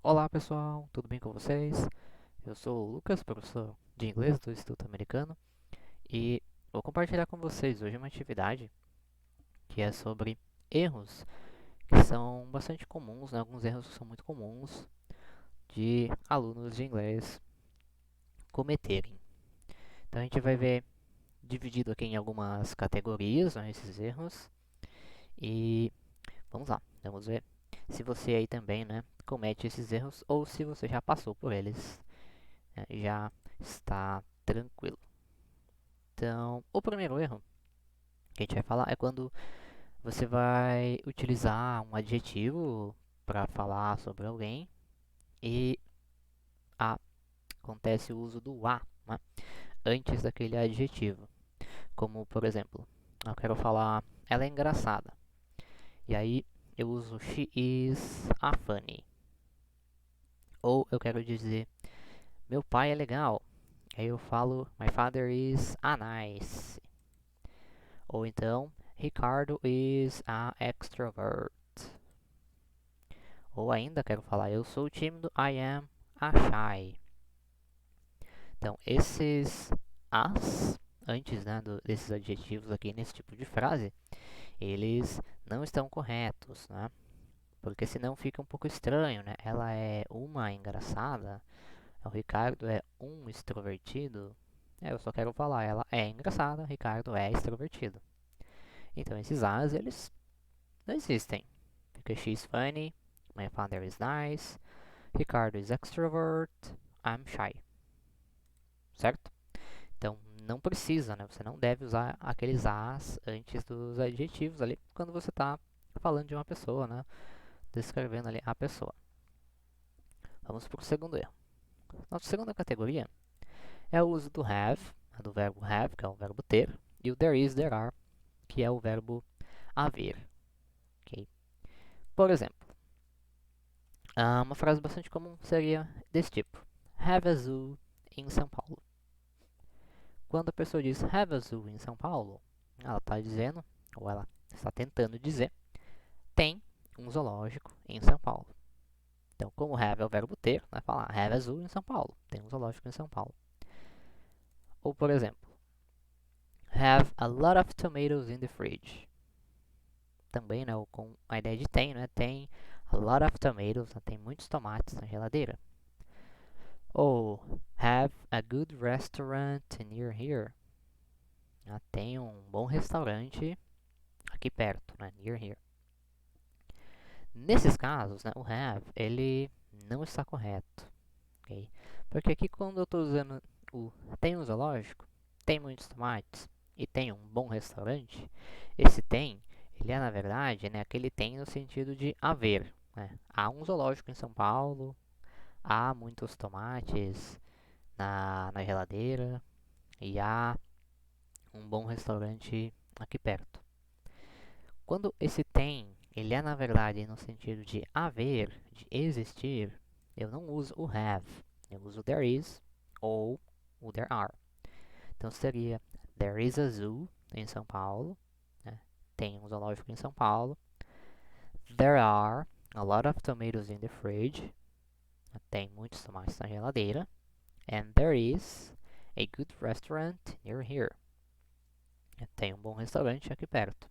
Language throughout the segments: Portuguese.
Olá pessoal, tudo bem com vocês? Eu sou o Lucas, professor de inglês do Instituto Americano, e vou compartilhar com vocês hoje uma atividade que é sobre erros que são bastante comuns, né? Alguns erros que são muito comuns de alunos de inglês cometerem. Então a gente vai ver dividido aqui em algumas categorias, né, esses erros, e vamos lá, vamos ver se você aí também, né, comete esses erros ou se você já passou por eles, né, já está tranquilo. Então, o primeiro erro que a gente vai falar é quando você vai utilizar um adjetivo para falar sobre alguém e acontece o uso do a, né, antes daquele adjetivo. Como, por exemplo, eu quero falar ela é engraçada. E aí eu uso she is a funny. Ou eu quero dizer meu pai é legal. Aí eu falo my father is a nice. Ou então Ricardo is a extrovert. Ou ainda quero falar eu sou tímido, I am a shy. Então esses as antes, né, desses adjetivos aqui nesse tipo de frase, eles não estão corretos, né? Porque senão fica um pouco estranho, né? Ela é uma engraçada, o Ricardo é um extrovertido. Eu só quero falar, ela é engraçada, o Ricardo é extrovertido. Então esses as, eles não existem. Porque she's funny, my father is nice, Ricardo is extrovert, I'm shy. Certo? Então não precisa, né? Você não deve usar aqueles as antes dos adjetivos ali quando você está falando de uma pessoa, né? Descrevendo ali a pessoa. Vamos para o segundo erro. Nossa segunda categoria é o uso do have, do verbo have, que é o verbo ter, e o there is, there are, que é o verbo haver. Okay? Por exemplo, uma frase bastante comum seria desse tipo: Have a zoo em São Paulo. Quando a pessoa diz have a zoo em São Paulo, ela está dizendo, ou ela está tentando dizer, tem um zoológico em São Paulo. Então, como have é o verbo ter, vai falar have a zoo em São Paulo. Tem um zoológico em São Paulo. Ou, por exemplo, have a lot of tomatoes in the fridge. Também, né, com a ideia de tem, né? Tem a lot of tomatoes, né, tem muitos tomates na geladeira. Ou have a good restaurant near here. Tem um bom restaurante aqui perto, né? Near here. Nesses casos, né, o have, ele não está correto, ok? Porque aqui quando eu estou usando o tem um zoológico, tem muitos tomates e tem um bom restaurante, esse tem, ele é na verdade, né, aquele tem no sentido de haver, né? Há um zoológico em São Paulo, há muitos tomates na geladeira e há um bom restaurante aqui perto. Quando esse tem, ele é na verdade no sentido de haver, de existir, eu não uso o have, eu uso o there is ou o there are. Então seria there is a zoo em São Paulo, né? Tem um zoológico em São Paulo. There are a lot of tomatoes in the fridge, tem muitos tomates na geladeira. And there is a good restaurant near here, tem um bom restaurante aqui perto.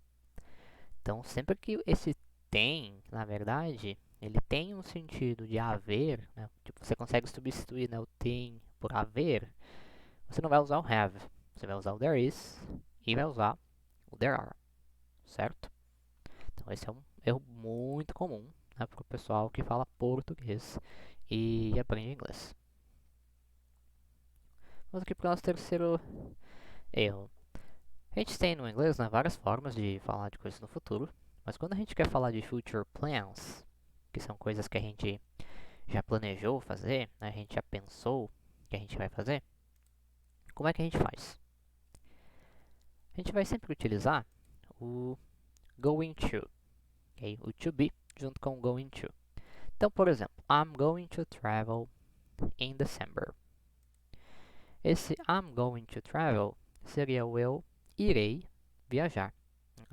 Então, sempre que esse tem, na verdade, ele tem um sentido de haver, né? Tipo, você consegue substituir, né, o tem por haver, você não vai usar o have, você vai usar o there is e vai usar o there are, certo? Então, esse é um erro muito comum, né, para o pessoal que fala português e aprende inglês. Vamos aqui para o nosso terceiro erro. A gente tem no inglês, né, várias formas de falar de coisas no futuro, mas quando a gente quer falar de future plans, que são coisas que a gente já planejou fazer, né, a gente já pensou que a gente vai fazer, como é que a gente faz? A gente vai sempre utilizar o going to, okay? O to be junto com o going to. Então, por exemplo, I'm going to travel in December. Esse I'm going to travel seria o eu irei viajar.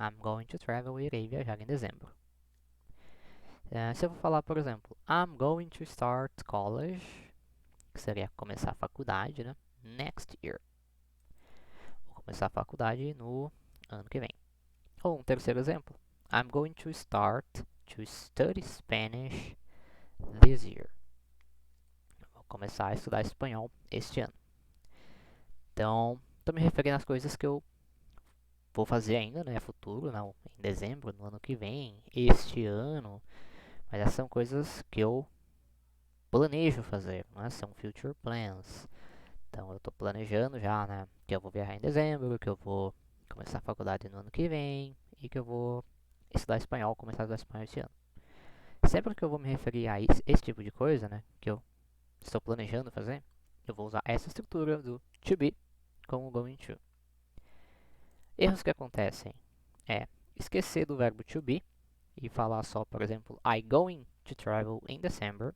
I'm going to travel, irei viajar em dezembro. Se eu vou falar, por exemplo, I'm going to start college, que seria começar a faculdade, né? Next year. Vou começar a faculdade no ano que vem. Ou um terceiro exemplo. I'm going to start to study Spanish this year. Vou começar a estudar espanhol este ano. Então, estou me referindo às coisas que eu vou fazer ainda, né? Futuro, não, em dezembro, no ano que vem, este ano. Mas essas são coisas que eu planejo fazer, né? São future plans. Então, eu estou planejando já, né? Que eu vou viajar em dezembro, que eu vou começar a faculdade no ano que vem e que eu vou estudar espanhol, começar a estudar espanhol este ano. Sempre que eu vou me referir a esse tipo de coisa, né? Que eu estou planejando fazer, eu vou usar essa estrutura do to be com o going to. Erros que acontecem é esquecer do verbo to be e falar só, por exemplo, I going to travel in December.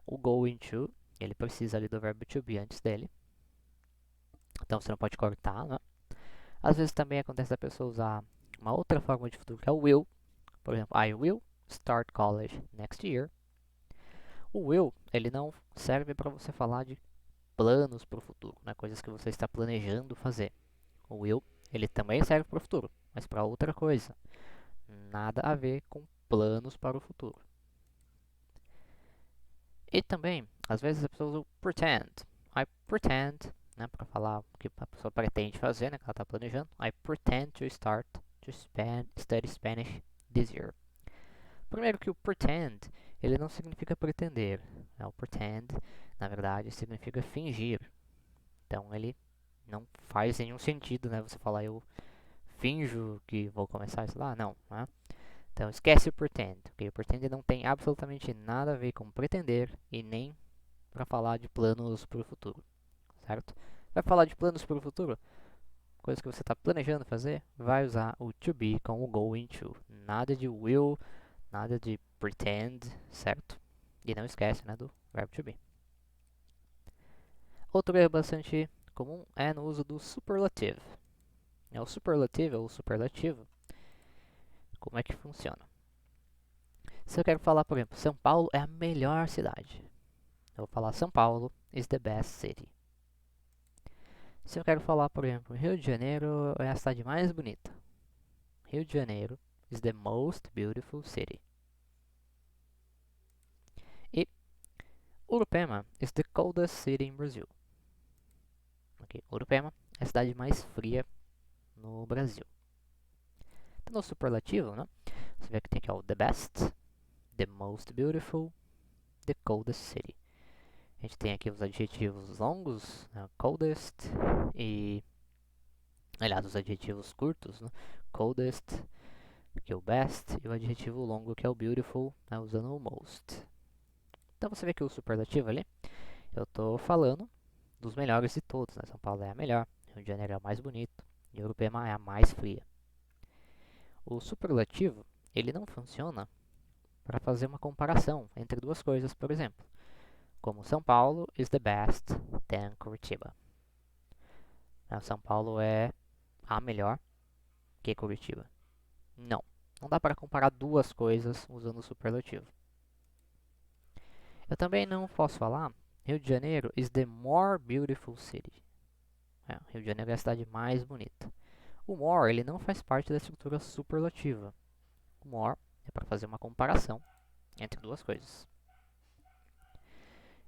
O going to, ele precisa ali do verbo to be antes dele. Então você não pode cortar, né? Às vezes também acontece da pessoa usar uma outra forma de futuro, que é o will. Por exemplo, I will start college next year. O will, ele não serve para você falar de planos para o futuro, né? Coisas que você está planejando fazer. O will, ele também serve para o futuro, mas para outra coisa. Nada a ver com planos para o futuro. E também, às vezes a pessoa usa o pretend. I pretend, né, para falar o que a pessoa pretende fazer, né, que ela está planejando. I pretend to start to study Spanish this year. Primeiro que o pretend, ele não significa pretender. Né? O pretend, na verdade, significa fingir. Então ele não faz nenhum sentido, né, você falar eu finjo que vou começar a estudar, não, né? Então esquece o pretend, porque o pretend não tem absolutamente nada a ver com pretender e nem para falar de planos para o futuro, certo? Vai falar de planos para o futuro? Coisas que você está planejando fazer, vai usar o to be com o going to. Nada de will, nada de pretend, certo? E não esquece, né, do verbo to be. Outro erro bastante comum é no uso do superlative. O superlative ou superlativo, como é que funciona? Se eu quero falar, por exemplo, São Paulo é a melhor cidade, eu vou falar São Paulo is the best city. Se eu quero falar, por exemplo, Rio de Janeiro é a cidade mais bonita, Rio de Janeiro is the most beautiful city. E Urupema is the coldest city in Brazil. Okay. Urupema é a cidade mais fria no Brasil. Então, no superlativo, né, você vê que tem aqui o the best, the most beautiful, the coldest city. A gente tem aqui os adjetivos longos, né, coldest, e, aliás, os adjetivos curtos, né, coldest, que é o best, e o adjetivo longo, que é o beautiful, né, usando o most. Então você vê que o superlativo ali, eu estou falando dos melhores de todos, né? São Paulo é a melhor, Rio de Janeiro é a mais bonito, e Urupema é a mais fria. O superlativo, ele não funciona para fazer uma comparação entre duas coisas, por exemplo, como São Paulo is the best than Curitiba. São Paulo é a melhor que Curitiba. Não, não dá para comparar duas coisas usando o superlativo. Eu também não posso falar Rio de Janeiro is the more beautiful city. Rio de Janeiro é a cidade mais bonita. O more, ele não faz parte da estrutura superlativa. O more é para fazer uma comparação entre duas coisas.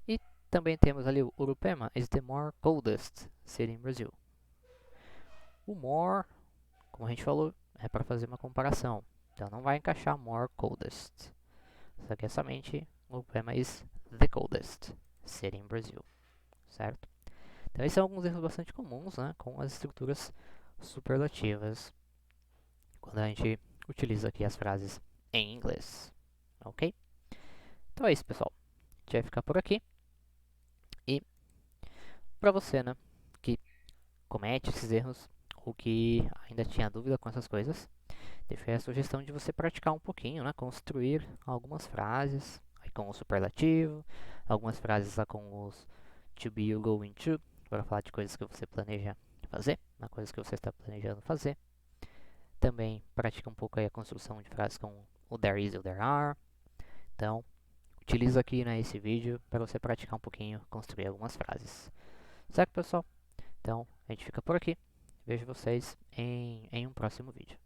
E também temos ali o Urupema is the more coldest city in Brazil. O more, como a gente falou, é para fazer uma comparação. Então não vai encaixar more coldest. Isso aqui é somente o Urupema is the coldest city in Brazil. Certo? Então esses são alguns erros bastante comuns, né, com as estruturas superlativas quando a gente utiliza aqui as frases em inglês, ok? Então é isso, pessoal. A gente vai ficar por aqui. E para você, né, que comete esses erros ou que ainda tinha dúvida com essas coisas, deixei a sugestão de você praticar um pouquinho, né, construir algumas frases aí com o superlativo, algumas frases lá com os to be you going to, para falar de coisas que você planeja fazer, coisas que você está planejando fazer. Também pratica um pouco aí a construção de frases com o there is e o there are. Então, utiliza aqui, né, esse vídeo para você praticar um pouquinho, construir algumas frases. Certo, pessoal? Então, a gente fica por aqui. Vejo vocês em um próximo vídeo.